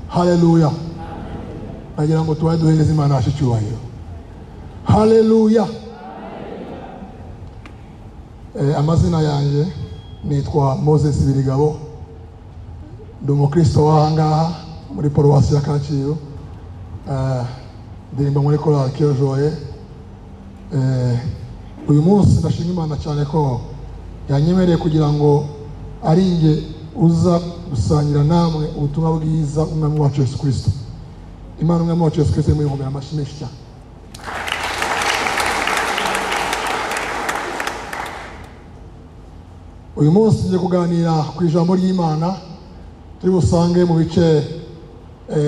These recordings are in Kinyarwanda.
Hallelujah. Nagira ngo tuwaye duhereze Imana yacu icyubahiro. Hallelujah. Amazina yanjye nitwa Moses Birigabo. Ndi umukristo w'ahangaha muri Paruwasi ya Kacyiru. Ndirimba muri korali Kiyojoye. Uyu munsi ndashima Imana cyane ko yanyemereye kugira ngo ari nge uza gusangira namwe ubutumwa bwiza umwami wacu Yesu Kristo. Imana umwami wacu Yesu Kristo muyihobera amashyi menshi cyane. Uyu munsi ngiye kuganira ku ijambo ry'Imana turi busange mu bice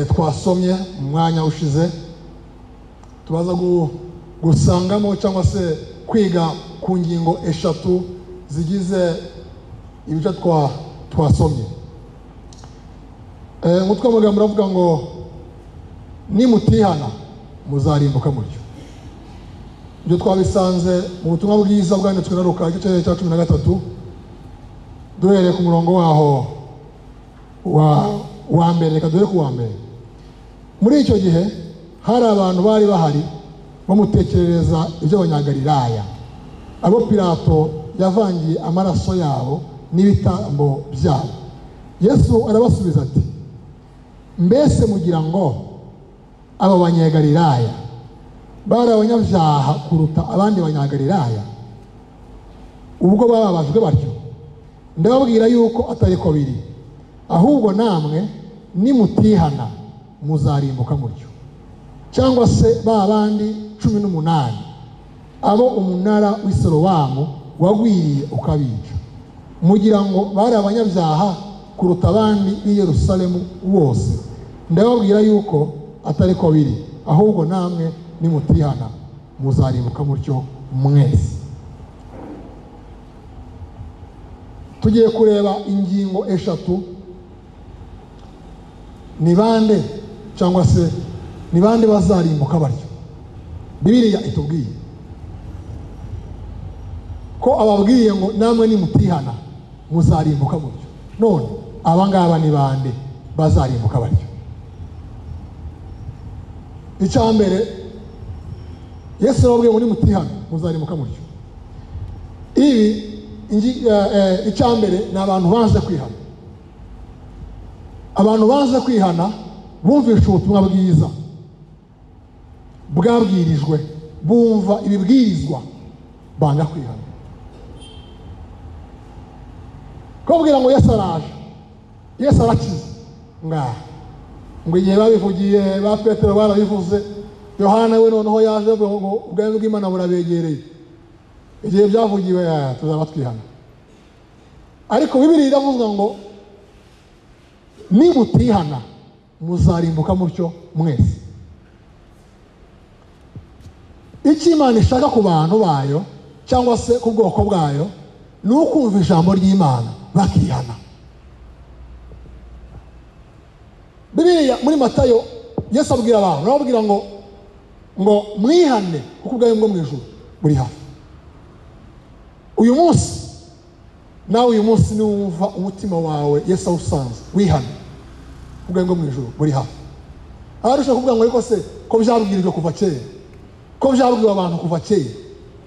twasomye mu mwanya ushize. Tubaza gusangamo cyangwa se kwiga ku ngingo eshatu zigize ibice twasomye. Umutwe w'amagambo uravuga ngo nimutihana muzarimbuka mutyo. Ibyo twabisanze mu butumwa bwiza bwanditswe na Luka igice cya 13 duhereye ku murongo waho wa mbere. Reka duhere ku wa mbere. Muri icyo gihe hari abantu bari bahari bamutekerereza iby'abanyagalilaya, abo Pilato yavangiye amaraso yabo n'ibitambo byabo. Yesu arabasubiza ati, mbese mugira ngo aba banyagalilaya bari abanyabyaha kuruta abandi banyagalilaya ubwo bababajwe batyo? Ndababwira yuko atari ko biri, ahubwo namwe nimutihana muzarimbuka mutyo. Cyangwa se ba bandi 18 abo umunara w'Isorowamu wagwiriye ukabica, mugira ngo bari abanyabyaha kuruta abandi b'i Yerusalemu bose? Ndababwira yuko atari ko biri, ahubwo namwe nimutihana muzarimbuka mutyo mwese. Tugiye kureba ingingo eshatu. Ni bande cyangwa se ni bande bazarimbuka batyo? Bibiliya itubwiye ko ababwiye ngo namwe nimutihana muzarimbuka mutyo. None abangaba ni bande bazarimbuka batyo? Icyambere Yesu arababwiye ngo nimutihana muzarimbuka mutyo. Ibi icyambere ni abantu banze kwihana. Abantu banze kwihana bumvisha ubutumwa bwiza bwabwirijwe, bumva ibibwirizwa, banga kwihana. Kubwira ngo Yesu araje, Yesu arakiza, ngo igihe babivugiye ba Petero barabivuze, Yohana we noneho yaje ngo ubwami bw'Imana burabegereye. Igihe byavugiwe tuzaba twihana. Ariko Bibiliya iravuga ngo nimutihana muzarimbuka mutyo mwese. Icyo Imana ishaka ku bantu bayo cyangwa se ku bwoko bwayo ni ukumva ijambo ry'Imana bakihana. Bibiliya muri Matayo Yesu abwira abantu, arababwira ngo mwihane kuko ubwami bwo mu ijuru buri hafi. Uyu munsi nawe uyu munsi niwumva umutima wawe Yesu awusanze wihane, ubwami bwo mu ijuru buri hafi. Arusha kuvuga ngo ariko se ko byabwirijwe kuva kera, ko byabwiwe abantu kuva kera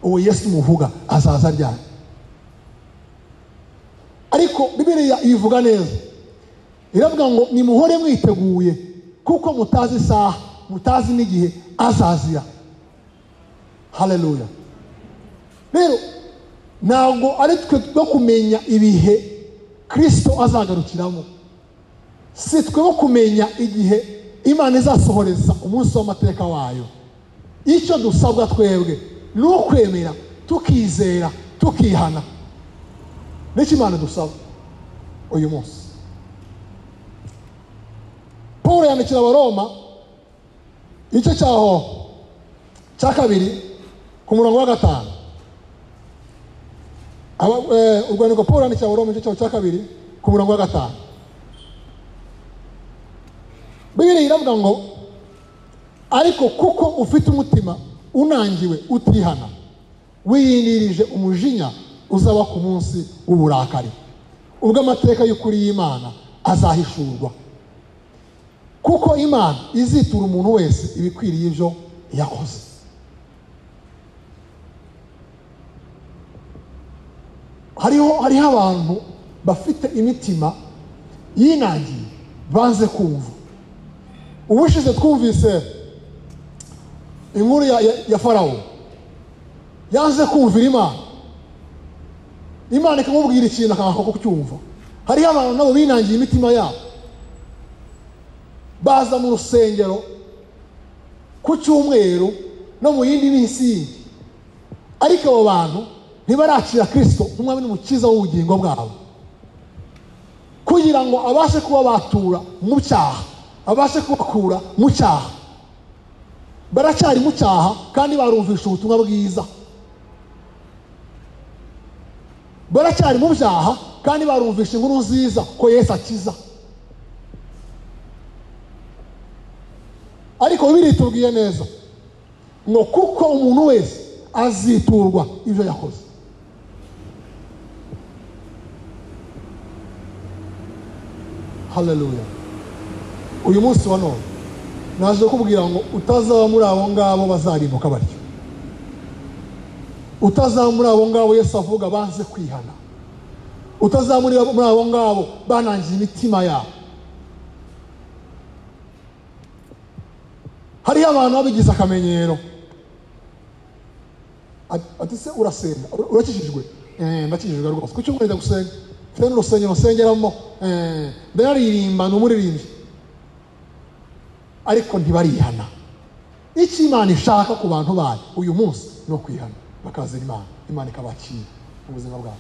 uwo Yesu muvuga azaza ryari. Ariko Bibiliya ivuga neza, iravuga ngo nimuhore mwiteguye kuko mutazi isaha, mutazi n'igihe azazira. Haleluya. Rero ntabwo ari twe no kumenya ibihe Kristo azagarukiramo, si twe no kumenya igihe Imana izasohoreza umunsi w'amateka wayo. Icyo dusabwa twebwe ni ukwemera, tukizera, tukihana. N'icyo Imana dusaba uyu munsi. Paulo yandikira Abaroma igice cyaho cya 2 ku murongo wa 5. Urwandiko Paulo yandikira Abaroma igice cyaho cya 2 ku murongo wa 5. Bibiliya iravuga ngo ariko kuko ufite umutima unangiwe utihana, wirindirije umujinya uzaba ku munsi w'uburakari, ubwo amateka y'ukuri y'Imana azahishurwa. Kuko Imana izitura umuntu wese ibikwiriye ibyo yakoze. Hariho abantu bafite imitima yinangiye banze kumva. Ubushize twumvise inkuru ya Farawo yanze kumvira Imana. Imana ikamubwira ikintu akanga kucyumva. Hariho abantu nabo binangiye imitima yabo, baza mu rusengero ku cyumweru no mu yindi minsi yindi, ariko abo bantu ntibarakira Kristo nk'umwami n'umukiza w'ubugingo bwabo, kugira ngo abashe kuba batura mu cyaha, abashe kubakura mu cyaha. Baracyari mu cyaha kandi barumvisha ubutumwa bwiza. Baracyari mu byaha kandi barumvisha inkuru nziza ko Yesu akiza. Ariko Bibiliya itubwiye neza ngo kuko umuntu wese aziturwa ibyo yakoze. Haleluya. Uyu munsi wa none naje kubwira ngo utazaba muri abo ngabo bazarimbuka batyo. Utazaba muri abo ngabo Yesu avuga banze kwihana. Utazaba muri abo ngabo banangiye imitima yabo. Hari abantu babigize akamenyero. Ati se urasenga, urakijijwe? Ndakijijwe rwose. Kuki umurida gusenga? Fene urusengero nsengeramo, ndaririmba n'umuririmbyi. Ariko ntibarihana. Iki Imana ishaka ku bantu bayo uyu munsi no kwihana, bakazira Imana, Imana ikabakira ubuzima bwabo.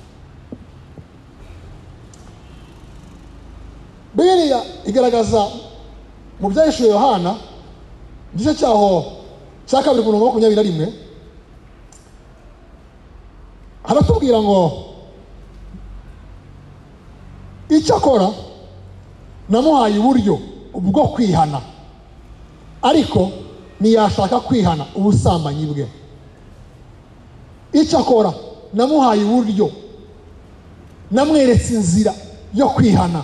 Bibiliya igaragaza mu byahishuwe Yohana igice cyaho cya 2:21 haratubwira ngo icyo akora namuhaye uburyo bwo kwihana, ariko ntiyashaka kwihana ubusambanyi bwe. Icyo akora namuhaye uburyo, namweretse inzira yo kwihana,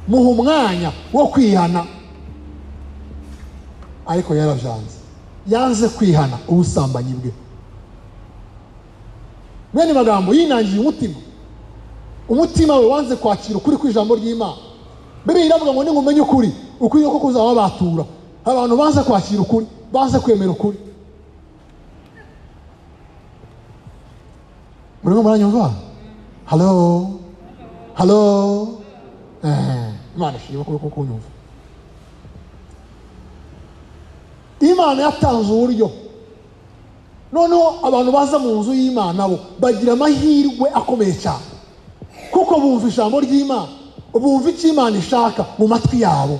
muha umwanya wo kwihana, ariko yarabyanze. Yanze kwihana ubusambanyi bwe. Bene magambo yinangiye umutima. Umutima we wanze kwakira ukuri kw'ijambo ry'Imana. Bibiliya iravuga ngo ningumenye ukuri, ukuri ko kuzaba batura. Abantu banze kwakira ukuri, banze kwemera ukuri. Murimo muranyumva? Hello? Hello? Imana ishimwe ko kunyumva. Imana yatanze uburyo. Noneho abantu baza mu nzu y'Imana bo bagira amahirwe akomeye cyane, kuko bumva ijambo ry'Imana, bumva icyo Imana ishaka mu matwi yabo,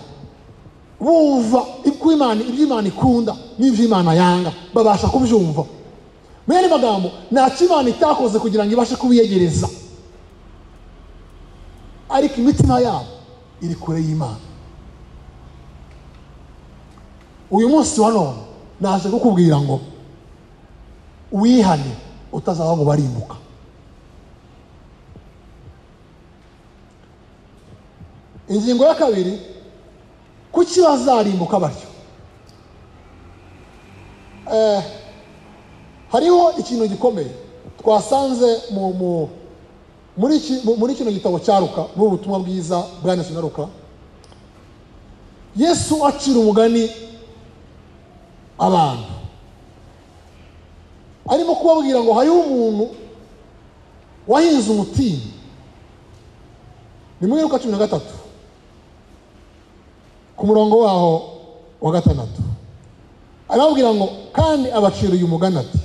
bumva ibyo Imana ikunda n'ibyo Imana yanga, babasha kubyumva. Mwene magambo ntacyo Imana itakoze kugira ngo ibashe kubiyegereza, ariko imitima yabo iri kure y'Imana. Uyu munsi wa none naje kukubwira ngo wihane utazaba ngo barimbuka. Ingingo ya 2, kuki bazarimbuka batyo? hariho ikintu gikomeye twasanze muri kino gitabo cya Luka, muri ubutumwa bwiza bwanditswe na Luka. Yesu acira umugani abantu, arimo kubabwira ngo hariho umuntu wahinze umutini. Ni muri Luka 13 ku murongo waho wa 6, arababwira ngo kandi abacira uyu mugani ati,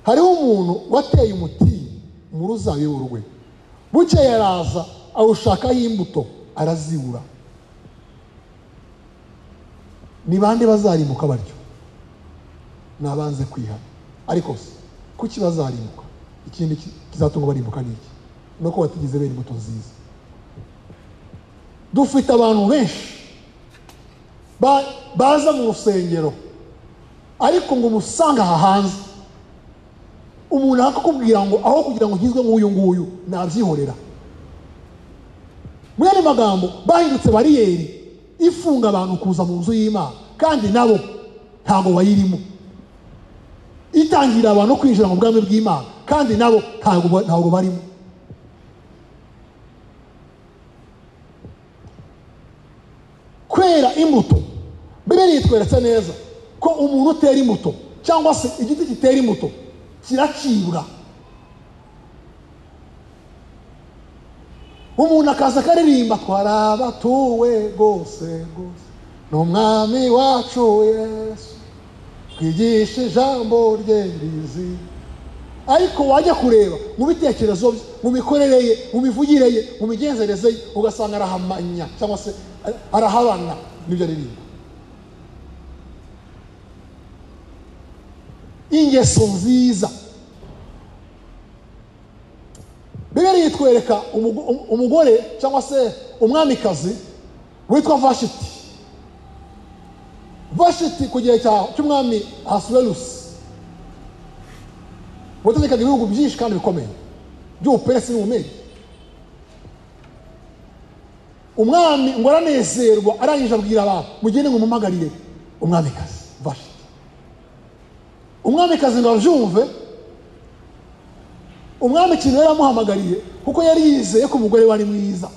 hariho umuntu wateye umutini mu ruzabibu rwe, bukeye araza awushakaho imbuto arazibura. Ni bande bazarimuka batyo? Ni abanze kwihana. Ariko se kuki bazarimuka? Ikindi kizatuma barimuka ni iki? Nuko batigeze bera imbuto nziza. Dufite abantu benshi baza mu rusengero, ariko ngo musanga aha hanze umuntu akakubwira ngo aho kugira ngo nkizwe nk'uyu nguyu nabyihorera. Muri aya magambo bahindutse bariyeri ifunga abantu kuza mu nzu y'Imana, kandi nabo ntago bayirimo. Itangira abantu kwinjira mu bwami bw'Imana, kandi nabo ntago barimo. Kwera imbuto, Bibiliya itweretse neza ko umuntu utera imbuto cyangwa se igiti kitera imbuto kiracibwa. Umuntu akaza akaririmba, twarabatuwe rwose n'umwami wacu Yesu, twigisha ijambo rye rizi. Ariko wajya kureba mu bitekerezo bye, mu mikorere ye, mu mivugire ye, mu migenzereze ye, ugasanga arahamanya cyangwa se arahabana n'ibyo aririmba. Ingeso nziza, Bibiliya itwereka umugore cyangwa se umwamikazi witwa Vashiti. Vashiti ku gihe cy'umwami Ahasuwerusi wategekaga ibihugu byinshi kandi bikomeye by'Ubuperesi n'Ubumedi. Umwami ngo aranezerwa, arangije abwira abantu, mugende ngo mumumagarire umwamikazi Vashiti. Umwamikazi ngo abyumve, umwami ikintu yari amuhamagariye kuko yari yizeye ko umugore wari mwiza,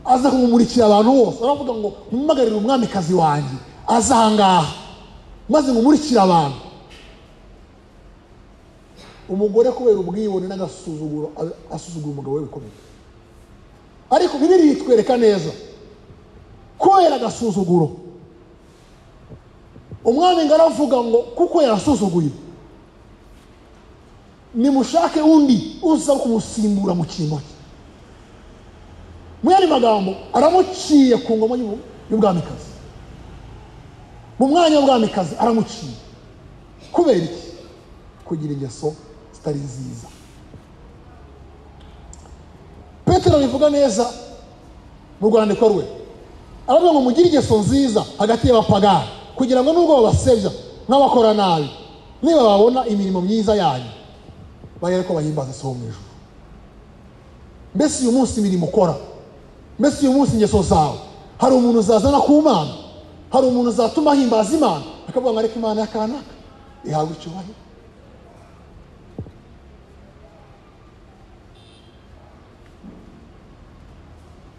aza kumumurikira abantu bose. Aravuga ngo mumumagarire umwamikazi wanjye aza ahangaha maze ngumurikire abantu. Umugore kubera ubwibone n'agasuzuguro asuzugura umugabo we bikomeye. Ariko Bibiliya itwereka neza kubera agasuzuguro umwami ngaravuga ngo kuko yarasuzuguye, nimushake undi uza kumusimbura mu cyimbo cye. Mu yandi magambo aramuciye ku ngoma y'ubwamikazi, mu mwanya w'ubwamikazi aramuciye. Kubera iki? Kugira ingeso zitari nziza. Petero bivuga neza mu rwandiko rwe, aravuga ngo mugire ingeso nziza hagati y'abapagani, kugira ngo nubwo babasebya nk'abakora nabi, niba babona imirimo myiza yanyu bagere ko bahimbaza So mu ijuru. Mbese uyu munsi imirimo ukora, mbese uyu munsi ingeso zawe, hari umuntu uzazana ku Mana, hari umuntu uzatuma ahimbaza Imana akavuga ngo ariko Imana y'akanaka ihabwa icyubahiro.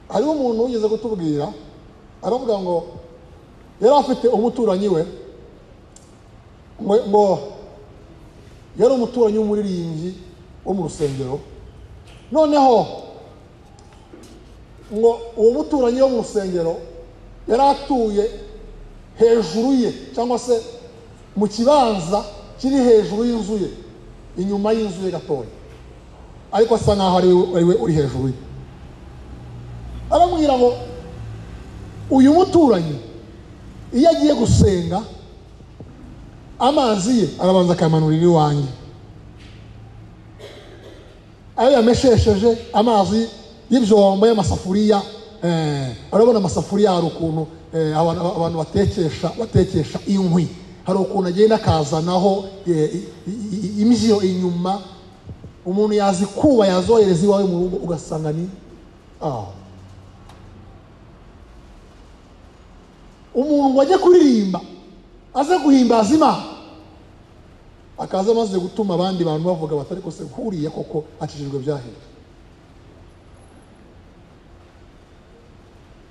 Hariho umuntu ugeze kutubwira, aravuga ngo yari afite umuturanyi we, ngo yari umuturanyi w'umuririmbyi wo mu rusengero. Noneho ngo uwo muturanyi wo mu rusengero yari atuye hejuru ye, cyangwa se mu kibanza kiri hejuru y'inzu ye, inyuma y'inzu ye gatoya, ariko asa nkaho ari we uri hejuru ye. Aramubwira ngo uyu muturanyi iyo agiye gusenga, amazi ye arabanza akamanurira iwanjye. Ayo yameshesheje amazi y'ibyombo y'amasafuriya, arabona amasafuriya hari ukuntu abantu batekesha inkwi, hari ukuntu agenda akazanaho imiziro inyuma. Umuntu yazi kuba yazohereza iwawe mu rugo ugasanga ni umuntu wajya kuririmba aza guhimbaza Imana, akaza amaze gutuma abandi bantu bavuga batari ko se huriye koko akijijwe byahiye.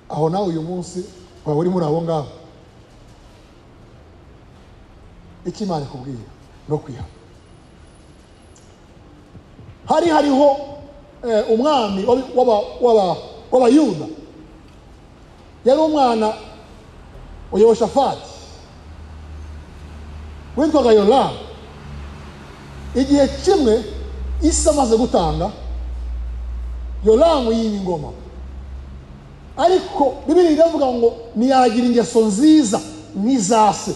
Aho nawe uyu munsi waba uri muri abo ngabo, icyo Imana ikubwiye no kwihana. Hariho umwami w'Abayuda, yari umwana wa Yehoshafati witwaga Yoramu. Igihe kimwe Isi amaze gutanga, Yoramu yima ingoma, ariko Bibiliya iravuga ngo ntiyagira ingeso nziza n'iza se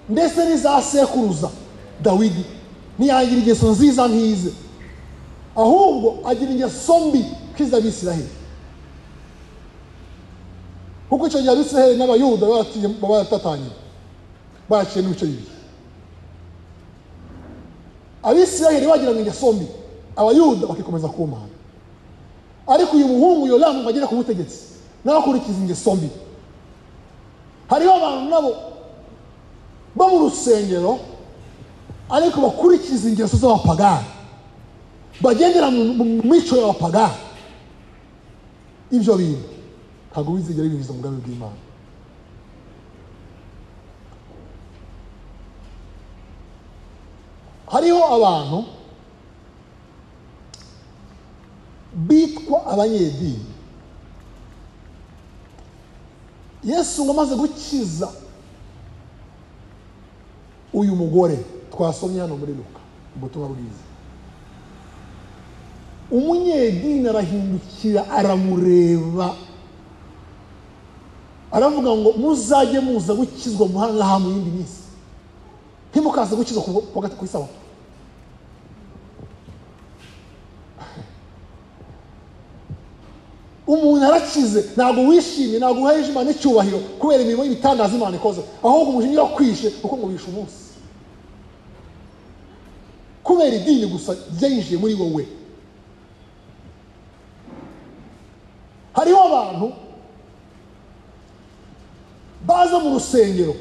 ndetse n'iza sekuruza Dawidi. Ntiyagira ingeso nziza nk'ize, ahubwo agira ingeso mbi nk'iz'Abisiraheli. Kuko icyo gihe Abisiraheli n'Abayuda baratatanye, baciye n'ibice bibiri. Abisiraheli bagira ingeso mbi, Abayuda bakikomeza kumana. Ariko uyu muhungu Yoramu agera ku butegetsi nawe akurikiza ingeso mbi. Hariho abantu nabo bo mu rusengero ariko bakurikiza ingeso z'abapagani, bagendera mu mico y'abapagani. Ibyo bintu ntabwo bizigera bibiza mu bwami bw'Imana. Hariho abantu bitwa abanyedini. Yesu ngo amaze gukiza uyu mugore twasomye hano muri Luka ubutumwa bwiza, umunyedini arahindukira aramureba, aravuga ngo muzajye muza gukizwa muhangaha mu yindi minsi, ntimukaze gukizwa ku isabato. Umuntu arakize, ntabwo wishimye, ntabwo uhaye Imana icyubahiro kubera imirimo y'ibitangaza Imana ikoze, ahubwo umujinya wakwishe kuko ngo wishe umunsi, kubera idini gusa ryinjiye muri wowe. Hariho abantu baza mu rusengero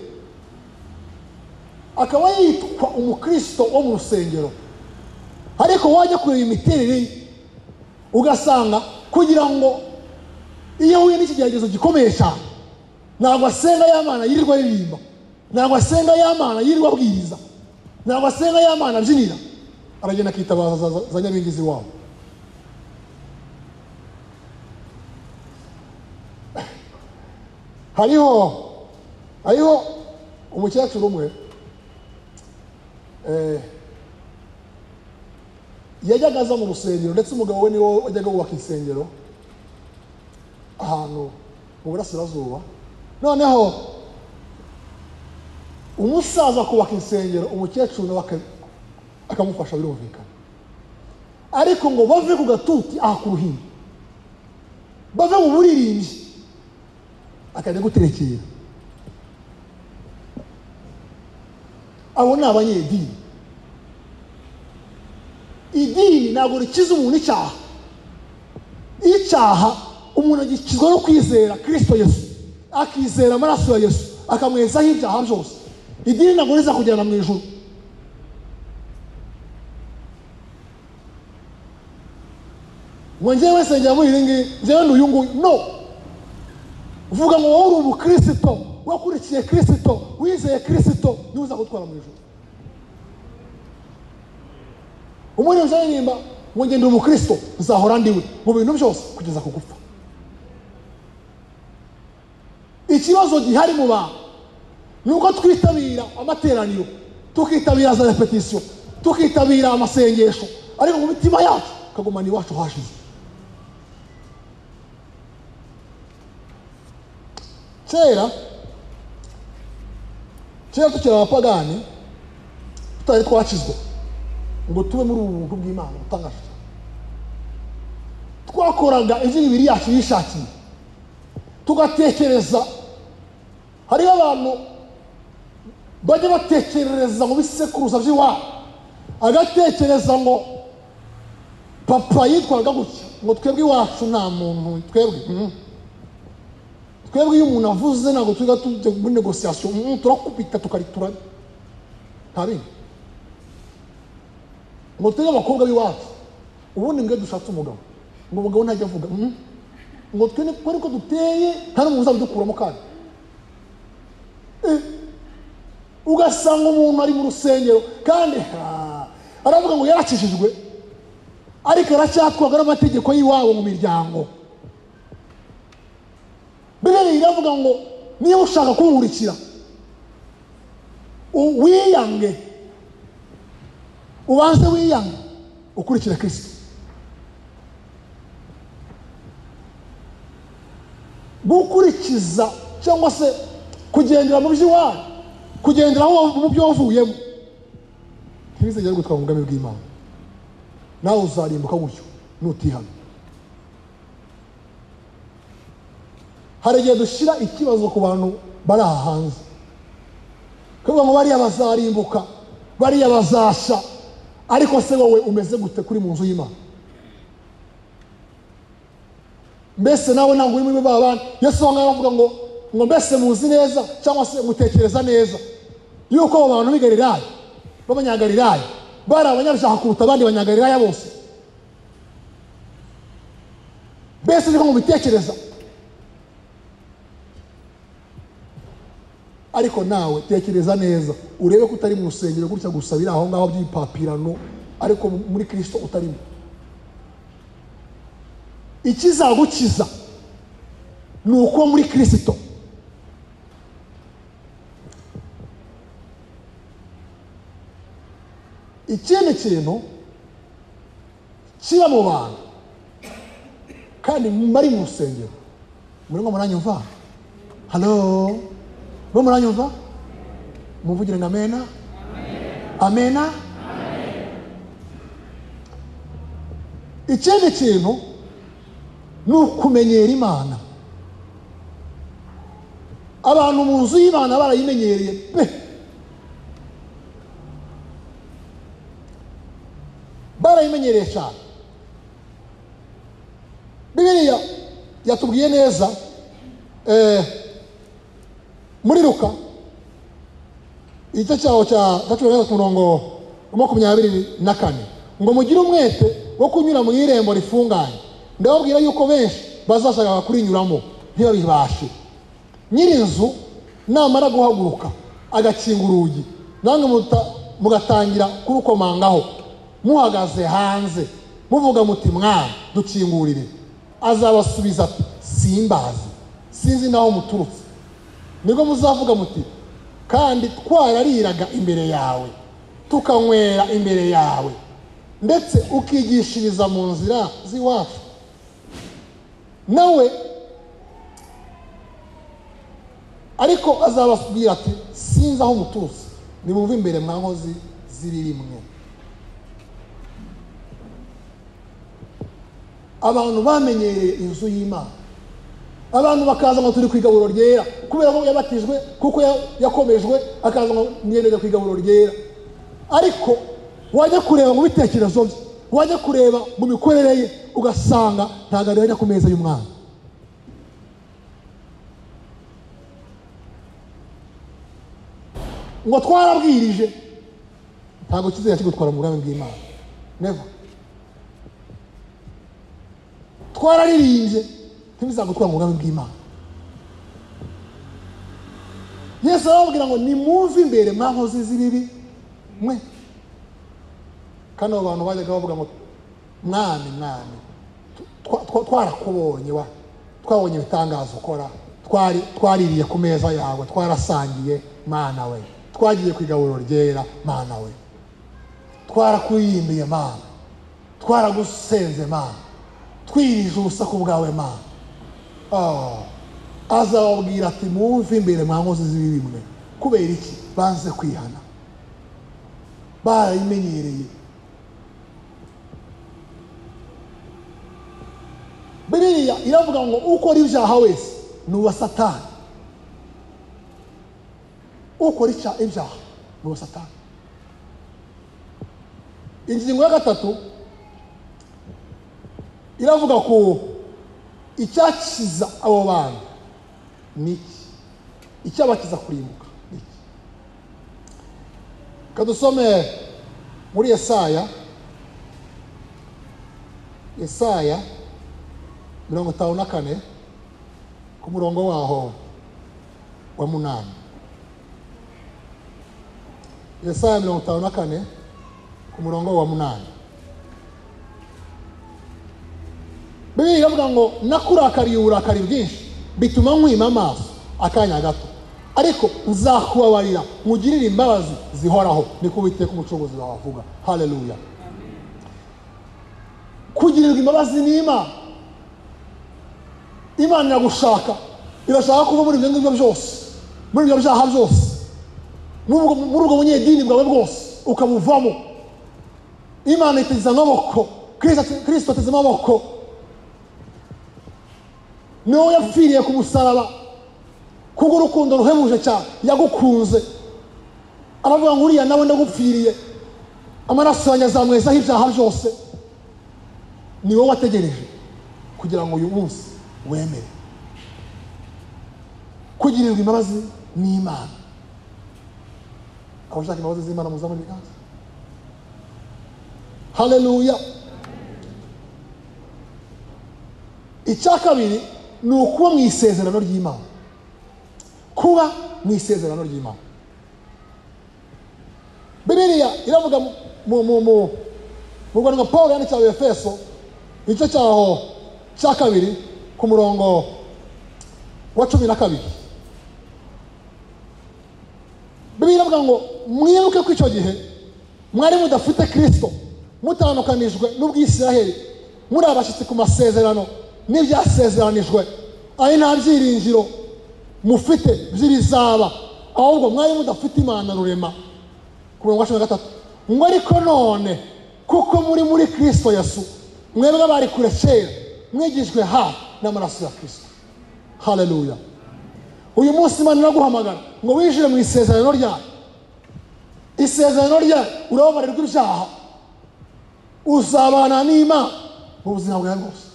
akaba yitwa umukristo wo mu rusengero, ariko wajya kureba imiterere ye ugasanga kugira ngo iyo huye n'ikigeragezo gikomeye cyane, ntabwo asenga y'Imana yirirwa aririmba, ntabwo asenga y'Imana yirirwa abwiriza, ntabwo asenga y'Imana abyinira, aragenda akitabaza za nyabingizi wabo. Hariho umukecuru umwe yajyaga aza mu rusengero, ndetse umugabo we niwe wajyaga wubaka insengero ahantu mu burasirazuba. Noneho umusaza kubaka insengero, umukecuru nawe akamufasha, birumvikana. Ariko ngo bave ku gatuti aha ku ruhimbi, bave mu buririmbyi, akajya guterekera. Abo ni abanyedini. Idini ntabwo rikiza umuntu icyaha. Icyaha umuntu agikizwa no kwizera Kristo Yesu, akizera amaraso ya Yesu, akamwezaho ibyaha byose. Idini ntabwo riza kujyana mu ijuru. Ngo njyewe nsengera muri iri ngiri, njyewe n'uyu nguyu, no. Uvuga ngo wowe uri umukristo, wakurikiye Kristo, wizeye Kristo, niwe uza gutwara mu ijuru. Umuri uzaririmba ngo ngende umukristo, uzahora ndiwe mu bintu byose kugeza ku gupfa. Ikibazo gihari mu bantu nuko twitabira amateraniro, tukitabira za repetition, tukitabira amasengesho, ariko mu mitima yacu kagumana iwacu hashize. Kera tukiri abapagani, tutari twakizwa ngo tube muri ubu buntu bw'Imana butangaje. Twakoraga ibyo imibiri yacu yishakiye, tugatekereza. Hariho abantu bajya batekereza mu bisekuruza by'iwabo, agatekereza ngo papa yitwaraga gutya, ngo twebwe iwacu nta muntu, twebwe iyo umuntu avuze ntabwo tujya tujya muri negociation, turakubita tukaritura. nta bindi ngo twebwe abakobwa b'iwacu ubundi mwe dushatse umugabo ngo umugabo ntajya avuga ngo twe niko duteye nta n'umuntu uzabidukuramo kandi ugasanga umuntu ari mu rusengero kandi aravuga ngo yarakijijwe ariko aracyatwaga n'amategeko y'iwabo mu miryango. Bibiliya iravuga ngo niba ushaka kunkurikira wiyange, ubanze wiyange ukurikira Kristo. Gukurikiza cyangwa se kugendera mu by'iwawe, kugendera mu byo wavuyemo ntibizagere gutwara mu bwami bw'Imana. Nawe uzarimbuka gutyo nutihana. Hari igihe dushyira ikibazo ku bantu bari aha hanze, kuvuga ngo bariya bazarimbuka, bariya bazasha, ariko se wowe umeze gute kuri mu nzu y'Imana? Mbese nawe ntabwo uri muri ba bantu Yesu avuga ngo mbese muzi neza cyangwa se mutekereza neza yuko abo bantu b'i Galilaya b'abanyagalilaya bari abanyabyaha kuruta abandi banyagalilaya bose? Mbese niko mubitekereza? Ariko nawe tekereza neza urebe ko utari mu rusengero gutya gusabira aho ngaho by'ipapirano, ariko muri Kristo utarimo. Ikizagukiza ni uko muri Kristo. Ikindi kintu kiba mu bantu kandi bari mu rusengero, muri ngo muranyumva? Halo, bo muranyumva? Muvugire ngo amena. Amena. Ikindi kintu ni ukumenyera Imana. Abantu mu nzu y'Imana barayimenyereye pe, barayimenyereye cyane. Bibiliya yatubwiye neza muri Luka igice cyaho cya 24 ngo mugire umwete wo kunyura mu irembo rifunganye, ndababwira yuko benshi bazashaka kurinyuramo ntibabibashe. Nyirinzu namara guhaguruka agakinga urugi, namwe mugatangira kurukomangaho muhagaze hanze muvuga muti mwana dukingurire, azabasubiza ati simbazi, sinzi naho muturutse. Nibwo muzavuga muti kandi twarariraga imbere yawe, tukanywera imbere yawe, ndetse ukigishiriza mu nzira z'iwacu. Nawe ariko azababwira ati sinzi aho muturutse, nimumve imbere mwa nkozi z'ibirimwe. Abantu bamenyereye inzu y'Imana, abantu bakaza ngo turi ku igaburo ryera kubera ko yabatijwe, kuko yakomejwe, akaza ngo ngendere ku igaburo ryera. Ariko wajya kureba mu bitekerezo bye, wajya kureba mu mikorere ye, ugasanga ntabwo ari ku meza y'umwana. Ngo twarabwirije, ntabwo kizajya kigutwara mu bwami bw'Imana. Never. Twararirimbye ntibizagutwara mu bwami bw'Imana. Yesu arababwira ngo nimumve imbere mwa nkozi z'ibibi mwe. Kandi abo bantu bajyaga bavuga ngo mwami twarakubonye, twabonye ibitangazo ukora, twaririye ku meza yawe, twarasangiye Mana we, twagiye ku igaburo ryera Mana we, twarakurimbiye Mana, twaragusenze Mana, twirije ubusaku bwawe Mana. Azababwira ati mwumve imbere mwa nkozi z'ibibi mwe. Kubera iki? Banze kwihana, barayimenyereye. Bibiliya iravuga ngo ukora ibyaha wese ni uwa Satani. Ukora ibyaha ni uwa Satani. Ingingo ya 3 iravuga ko icyakiza abo bantu niki, icyabakiza kurimbuka niki. kadusome muri Yesaya 54 ku murongo waho wa 8. Yesaya 54 ku murongo wa 8. Bibiliya iravuga ngo nakurakariye uburakari bwinshi bituma nkwima amaso akanya gato, ariko nzakubabarira nkugirire imbabazi zihoraho, niko Uwiteka umucunguzi wawe avuga. Haleluya. Kugirirwa imbabazi ni Imana iragushaka, irashaka kuva muri ibyo ngibyo byose, muri ibyo byaha byose, muri ubwo bunyedini bwawe bwose ukabuvamo. Imana iteze amaboko, Kristo ateze amaboko, niwe yapfiriye ku musaraba kubw'urukundo ruhebuje cyane yagukunze. Aravuga ngo uriya nawe ndagupfiriye, amaraso yanjye azamwezaho ibyaha byose. Ni wowe wategereje kugira ngo uyu munsi wemere. Kugirirwa imbabazi ni Imana. Abashaka imbabazi z'Imana muzamure ibiganza. Haleluya. Icya kabiri ni ukuba mu isezerano ry'Imana. Kuba mu isezerano ry'Imana. Bibiliya iravuga mu rwandiko Pawulo yandikiye Efeso igice cyaho cya 2 ku murongo wa 12. Bibiliya iravuga ngo mwibuke ko icyo gihe mwari mudafite Kristo, mutandukanijwe n'ubwisiraheli, muri abashyitsi ku masezerano n'ibyasezeranijwe, ari nta byiringiro mufite by'ibizaba, ahubwo mwari mudafite Imana rurema. Ku murongo wa 13 ngo ariko none kuko muri Kristo Yesu, mwebwe bari kure kera mwigijwe n'amaraso ya Kristo. Haleluya. Uyu munsi Imana iraguhamagara ngo winjire mu isezerano ryayo. Isezerano ryayo urababarirwa ibyaha, uzabana n'Imana mu buzima bwawe bwose.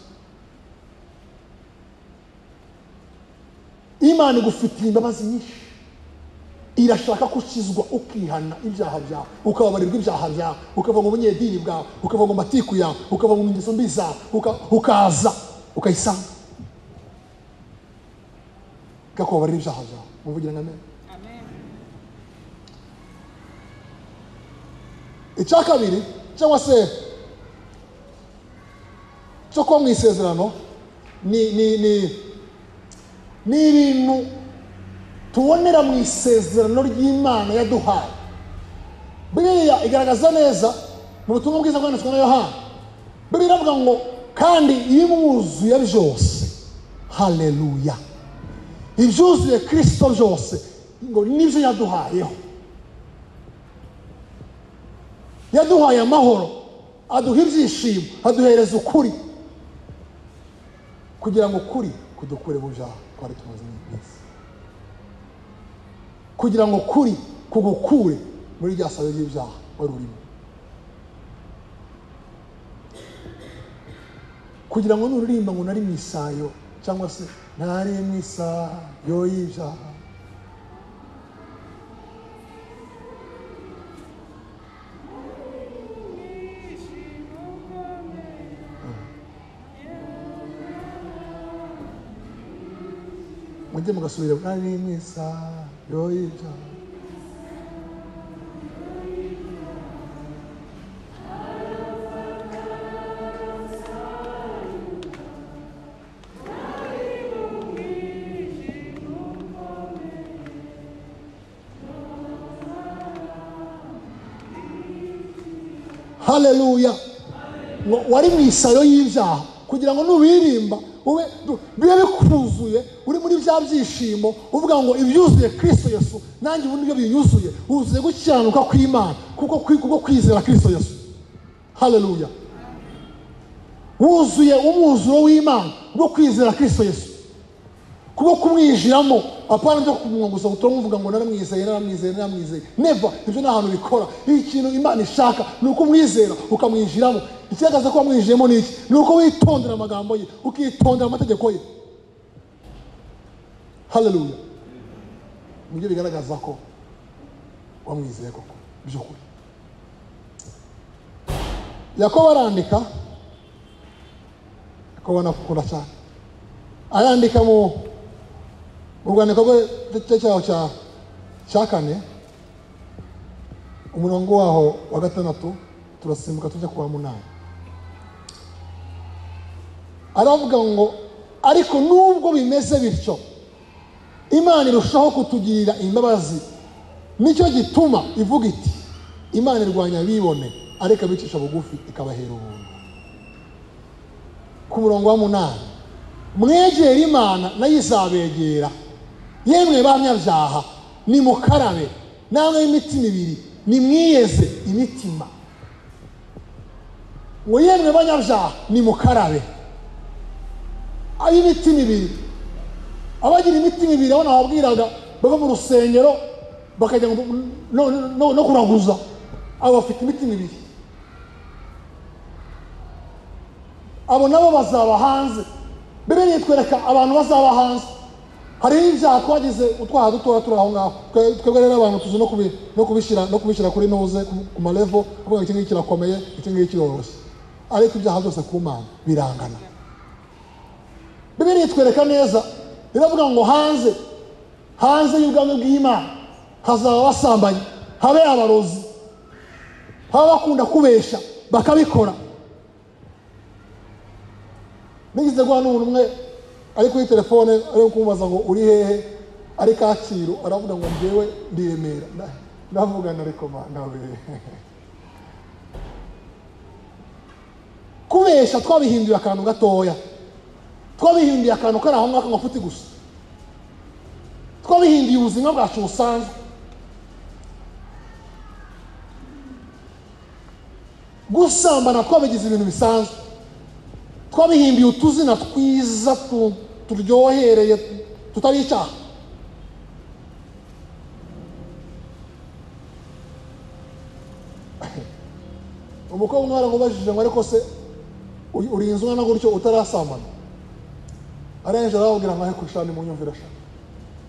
Imana igufitiye imbabazi nyinshi, irashaka kukizwa ukihana ibyaha byawe, ukababarirwa ibyaha byawe, ukava mu bunyedini bwawe, ukava mu matiku yawe, ukava mu ngeso mbi zawe, ukaza ukayisanga ikakubabarira ibyaha byawe. Muvugira ngo amen. Icya kabiri cyangwa se cyo kuba mu isezerano ni ibintu tubonera mu isezerano ry'Imana yaduhaye. Bibiliya igaragaza neza mu butumwa bwiza bwanditswe na Yohana. Bibiliya iravuga ngo kandi ibimwuzuye byose, haleluya, ibyuzuye Kristo byose ngo nibyo yaduhayeho. Yaduhaye amahoro, aduha ibyishimo, aduhereza ukuri, kugira ngo ukuri kudukure mu byaha twari tumaze iminsi, kugira ngo ukuri kugukure muri rya sayo ry'ibyaha wari urimo, kugira ngo nuririmba ngo nari mu isayo cyangwa se ntari mu isayo y'ibyaha, mujye mugasubira ntari mu isayo y'ibyaha. Haleluya. Ngo wari mu isayo y'ibyaha kugira ngo nubirimba bibe bikuzuye, uri muri bya byishimo uvuga ngo ibyuzuye Kristo Yesu nanjye ubundi byo binyuzuye, wuzuye gukiranuka kw'Imana kuko kwizera Kristo Yesu. Haleluya. Wuzuye umwuzuro w'Imana bwo kwizera Kristo Yesu, kuko kumwijiramo apana byo kumwunguza utomuvuga ngo naramwizeye. Never. Ibyo nta hantu bikora. Ikintu Imana ishaka ni uko umwizera ukamwijiramo. Ikigaragaza ko wamwijiyemo ni iki? Ni uko witondera amagambo ye, ukitondera amategeko ye. Haleluya. Nibyo bigaragaza ko wamwizeye koko. by'ukuri. Yakobo arandika, Yakobo nakukunda cyane, arandika mu rwandiko rwe cyaho cya 4 umurongo waho wa 6 turasimbuka tujya kuwa 8. Aravuga ngo ariko nubwo bimeze bityo Imana irushaho kutugirira imbabazi, nicyo gituma ivuga iti Imana irwanya bibone ariko bicisha bugufi ikabahera ubuntu. Ku murongo wa 8, mwegera Imana nayo izabegera, yemwe banyabyaha nimukarabe, namwe imitima ibiri nimwiyeze imitima. Ngo yemwe banyabyaha nimukarabe, imitima ibiri. Abagira imitima ibiri abona babwiraga bava mu rusengero bakajya no kuraguza, abo bafite imitima ibiri, abo nabo bazaba hanze. Bibiliya itwereka abantu bazaba hanze. Hari ibyaha twagize utwaha dutoya turi aho ngaho, twebwe rero abantu tuzi no kubishyira kuri noze ku malevo, kuvuga iki ngiki kirakomeye, iki ngiki kiroroshye, ariko ibyaha byose ku Mana birangana. Bibiliya itwereka neza, iravuga ngo hanze y'ubwami bw'Imana hazaba abasambanyi, habe abarozi, habe bakunda kubesha bakabikora. Nigize guha n'umuntu umwe ari kuri telefone ari kumubaza ngo uri hehe, ari Kacyiru, aravuga ngo njyewe ndi Remera. Ndavuga na rekomanda we. Kubesha twabihinduye akantu gatoya, twabihinduye akantu kari aho mwaka mafuti gusa, twabihinduye ubuzima bwacu busanzwe. Gusambana twabigize ibintu bisanzwe, twabihinduye utuzina twiza turyohereye tutari icyaha. Umukobwa umwe aramubajije ngo ariko se urinze umwana gutyo utarasambana? Arenje arababwira ngo ariko shani mu nyumvira sha,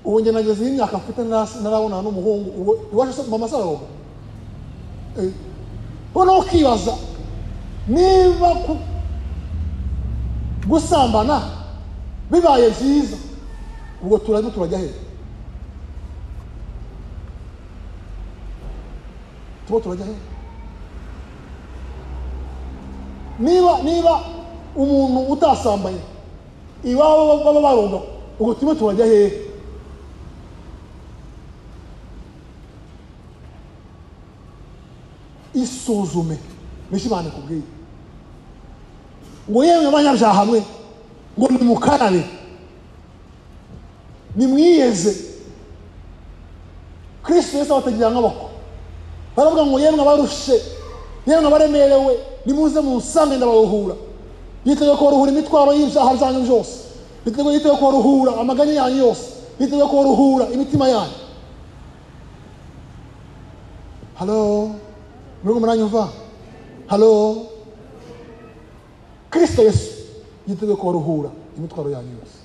ubu nge nageze imyaka mfite narabona n'umuhungu iwaje mama Salomo. Uno ukibaza niba gusambana bibaye byiza, ubwo turajya he? Turajya he? Niba umuntu utasambaye iwabo baba baronga, ubwo turajya he? Isuzume nishimane kubwiye ngo yemwe banyabyaha mwe ngo nimukarabe nimwiyeze. Kristo Yesu abategera nk'abako, baravuga ngo yemwe abarushe, yemwe abaremerewe nimuze munsange ndabaruhura. Yiteguye kubaruhura imitwaro y'ibyaha byanyu byose, yiteguye kubaruhura amaganya yanyu yose, yiteguye kubaruhura imitima yanyu. Halo, murimo muranyumva? Halo, Kristo Yesu yiteguye kubaruhura imitwaro yanyu yose.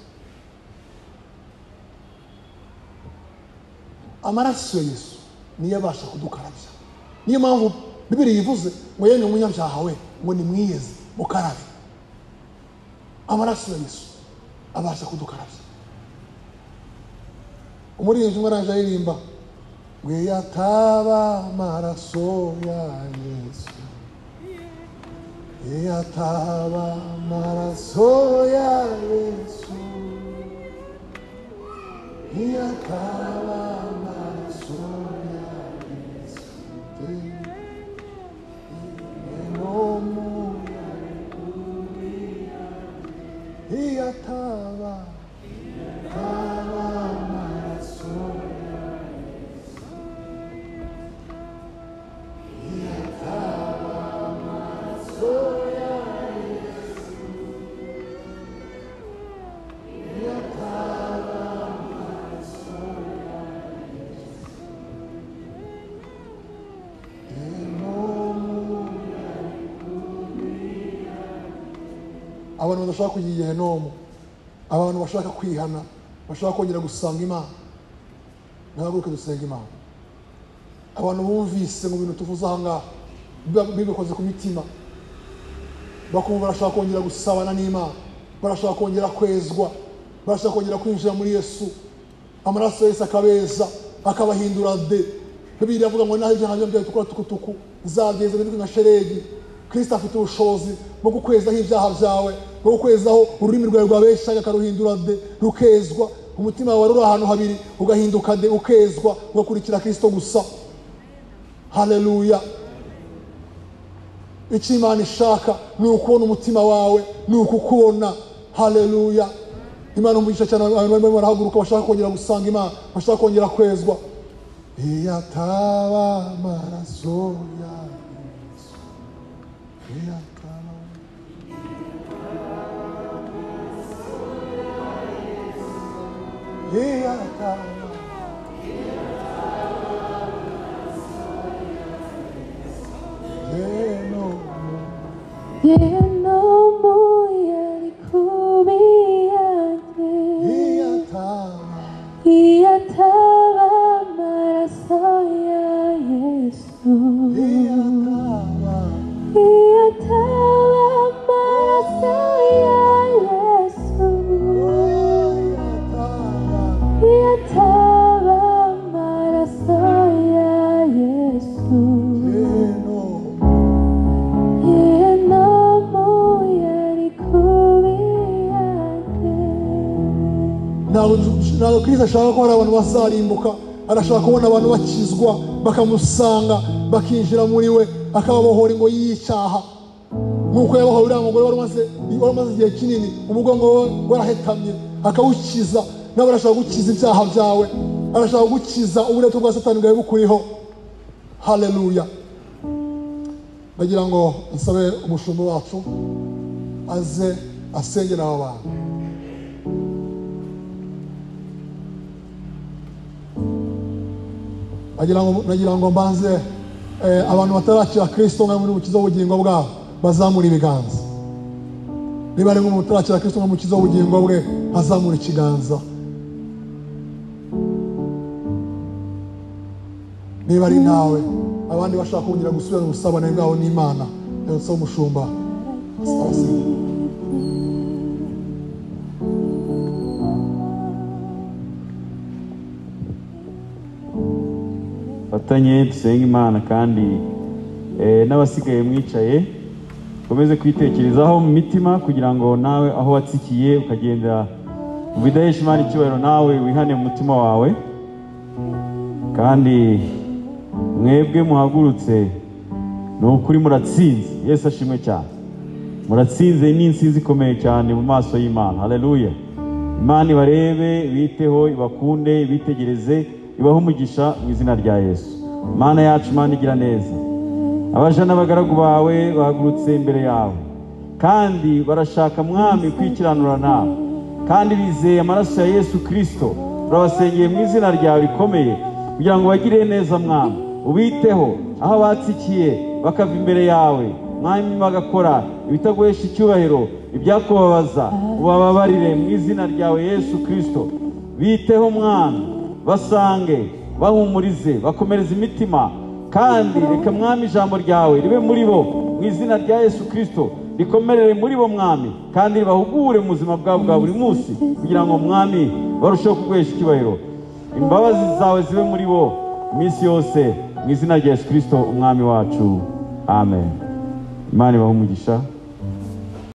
Amaraso ya Yesu niyo abasha kudukarabya. Niyo mpamvu Bibiliya ivuze ngo yemwe umunyabyaha we ngo nimwiyeze mukarabe. Amaraso ya Yesu abasha kudukarabya. Umuririmbyi umwe araje aririmba ngo yataba amaraso ya Yesu, yataba amaraso ya Yesu, yataba amaraso ya Yesu, yataba amaraso ya Yesu, yataba amaraso ya Yesu, yataba amaraso ya Yesu. Abantu badashaka kugira Gehinomu, abantu bashaka kwihana, bashaka kongera gusanga Imana, nahaguruke dusenga Imana. abantu bumvise mu bintu tuvuze aha ngaha bibikoze ku mitima, bakumva barashaka kongera gusabana n'Imana, barashaka kongera kwezwa, barashaka kongera kwinjira muri Yesu, amaraso Yesu akabeza akabahindura de. Bibiliya avuga ngo naho ibyaha byawe tukora tukutuku zageze bindi nka sheregi. Kristo afite ubushobozi bwo gukwezaho ibyaha byawe, bwo gukwezaho ururimi rwawe rwabeshaga akaruhindura de rukezwa, umutima wawe uri ahantu habiri ugahinduka de ukezwa, ugakurikira Kristo gusa. Haleluya. Icyo Imana ishaka ni ukubona umutima wawe, ni ukukubona. Haleluya. Imana umugisha cyane abantu barimo barahaguruka bashaka kongera gusanga Imana, bashaka kongera kwezwa. Iyataba amaraso ya Yesu, iyataba ntabwo Kristo ashaka ko hari abantu bazarimbuka, arashaka kubona abantu bakizwa bakamusanga bakinjira muri we akababohora ingo y'icyaha, nk'uko yabohoye uriya mugore wari umaze igihe kinini umugongo we warahetamye akawukiza. nawe arashaka gukiza ibyaha byawe, arashaka gukiza uburetwa bwa Satani bwawe bukuriho. Haleluya. Ndagira ngo nsabe umushumba wacu aze asengera aba bantu. Nagira ngo mbanze abantu batarakira Kristo nka muri mukiza w'ubugingo bwabo bazamura ibiganza. Niba ari nk'umuntu utarakira Kristo nka mukiza w'ubugingo bwe azamura ikiganza. Niba ari nawe abandi bashaka kongera gusubira mu busabane bwabo n'Imana, ndetse umushumba fatanye dusenga Imana kandi n'abasigaye mwicaye komeze kwitekerezaho mu mitima kugira ngo nawe aho watsikiye ukagenda mu bidahesha Imana icyubahiro nawe wihane mu mutima wawe. Kandi mwebwe muhagurutse ni ukuri muratsinze. Yesu ashimwe cyane. Muratsinze ni insinzi ikomeye cyane mu maso y'Imana. Haleluya. Imana ibarebe, biteho, ibakunde, ibitegereze, ibaho umugisha mu izina rya Yesu. Imana yacu, Imana igira neza. Abaja n'abagaragu bawe bahagurutse imbere yawe kandi barashaka mwami kwikiranura nawe, kandi bizeye amaraso ya Yesu Kristo. Turabasengeye mu izina ryawe rikomeye kugira ngo bagire neza mwami, ubiteho aho batsikiye bakava imbere yawe mwami, bagakora ibitaguhesha icyubahiro, ibyakubabaza ubababarire mu izina ryawe Yesu Kristo. Biteho mwami, basange, bahumurize, bakomereze imitima, kandi reka mwami ijambo ryawe ribe muri bo mu izina rya Yesu Kristo, rikomerere muri bo mwami, kandi ribahugure mu buzima bwabo bwa buri munsi kugira ngo mwami barusheho kuguhesha icyubahiro. Imbabazi zawe zibe muri bo iminsi yose mu izina rya Yesu Kristo umwami wacu. Amen. Imana ibahe umugisha.